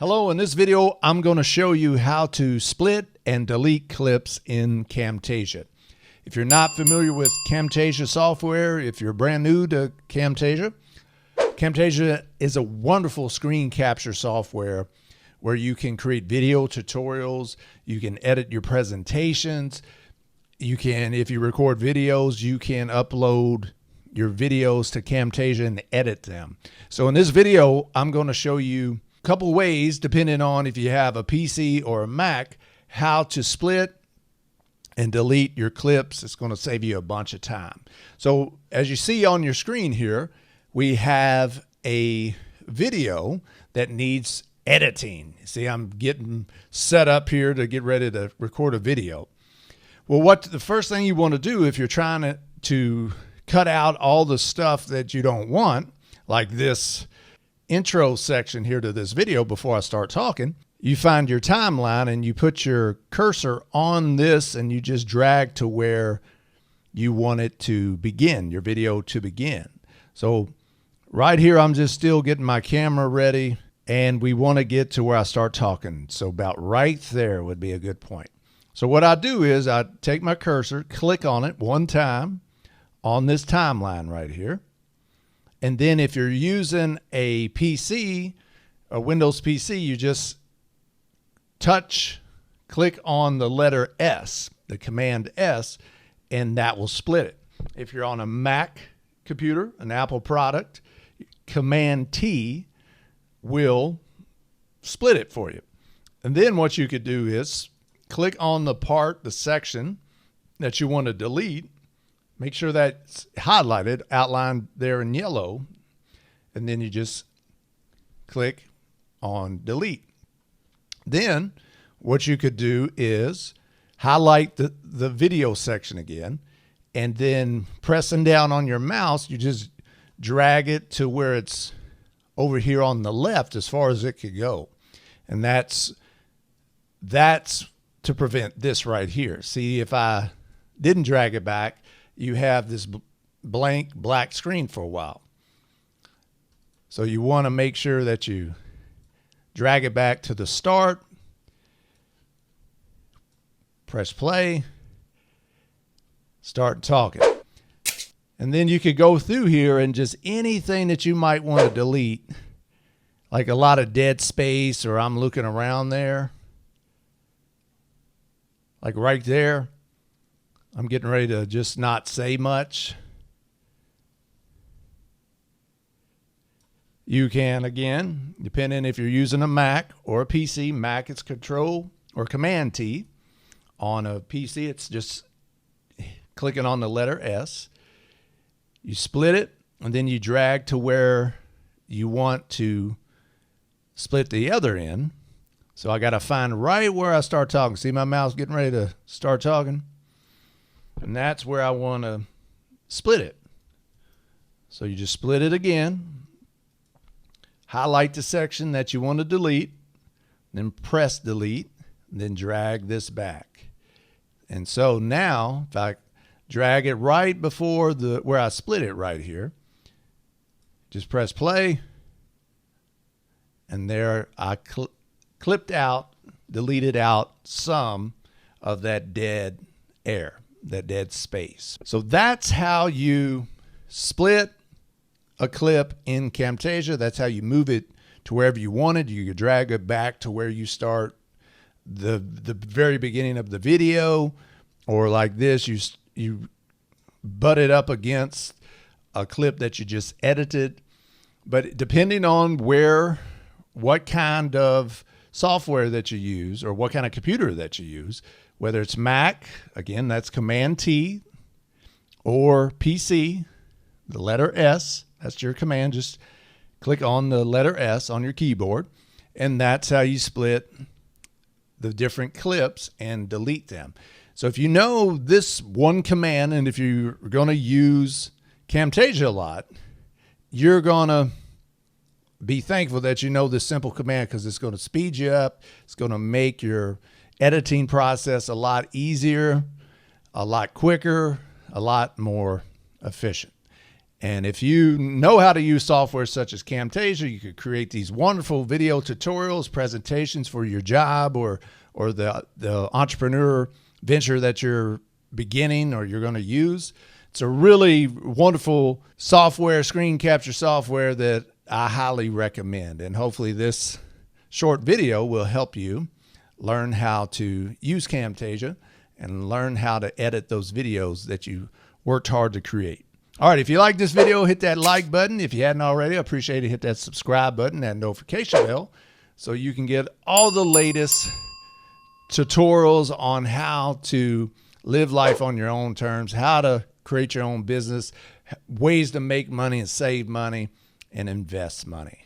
Hello, in this video, I'm going to show you how to split and delete clips in Camtasia. If you're not familiar with Camtasia software, if you're brand new to Camtasia, Camtasia is a wonderful screen capture software where you can create video tutorials, you can edit your presentations, you can, if you record videos, you can upload your videos to Camtasia and edit them. So in this video, I'm going to show you couple ways, depending on if you have a PC or a Mac, how to split and delete your clips. It's going to save you a bunch of time. So as you see on your screen here, we have a video that needs editing. See, I'm getting set up here to get ready to record a video. Well, the first thing you want to do if you're trying to cut out all the stuff that you don't want, like this intro section here to this video before I start talking, you find your timeline and you put your cursor on this and you just drag to where you want it to begin, your video to begin. So right here, I'm just still getting my camera ready and we want to get to where I start talking. So about right there would be a good point. So what I do is I take my cursor, click on it one time on this timeline right here. And then if you're using a PC, a Windows PC, you just click on the letter S, the command S, and that will split it. If you're on a Mac computer, an Apple product, command T will split it for you. And then what you could do is click on the section that you want to delete. Make sure that's highlighted, outlined there in yellow, and then you just click on delete. Then what you could do is highlight the video section again, and then pressing down on your mouse, you just drag it to where it's over here on the left as far as it could go. And that's to prevent this right here. See, if I didn't drag it back, you have this blank black screen for a while. So you want to make sure that you drag it back to the start, press play, start talking. And then you could go through here and just anything that you might want to delete, like a lot of dead space, or I'm looking around there, like right there. I'm getting ready to just not say much. You can, again, depending if you're using a Mac or a PC, Mac it's Control or Command T. On a PC, it's just clicking on the letter S. You split it, and then you drag to where you want to split the other end. So I got to find right where I start talking. See my mouse getting ready to start talking? And that's where I want to split it. So you just split it again, highlight the section that you want to delete, then press delete, and then drag this back. And so now, if I drag it right before where I split it right here, just press play, and there I clipped out, deleted out some of that dead air, that dead space. So that's how you split a clip in Camtasia. That's how you move it to wherever you want it. You can drag it back to where you start the very beginning of the video, or like this, you butt it up against a clip that you just edited. But depending on what kind of software that you use or what kind of computer that you use, whether it's Mac, again, that's Command T, or PC, the letter S, that's your command. Just click on the letter S on your keyboard, and that's how you split the different clips and delete them. So if you know this one command, and if you're going to use Camtasia a lot, you're going to be thankful that you know this simple command, because it's going to speed you up. It's going to make your editing process a lot easier, a lot quicker, a lot more efficient. And if you know how to use software such as Camtasia, you could create these wonderful video tutorials, presentations for your job or the entrepreneur venture that you're beginning or you're going to use. It's a really wonderful software, screen capture software that I highly recommend. And hopefully this short video will help you learn how to use Camtasia and learn how to edit those videos that you worked hard to create. All right, if you like this video, hit that like button. If you hadn't already, I appreciate it. Hit that subscribe button and notification bell so you can get all the latest tutorials on how to live life on your own terms, how to create your own business, ways to make money and save money and invest money.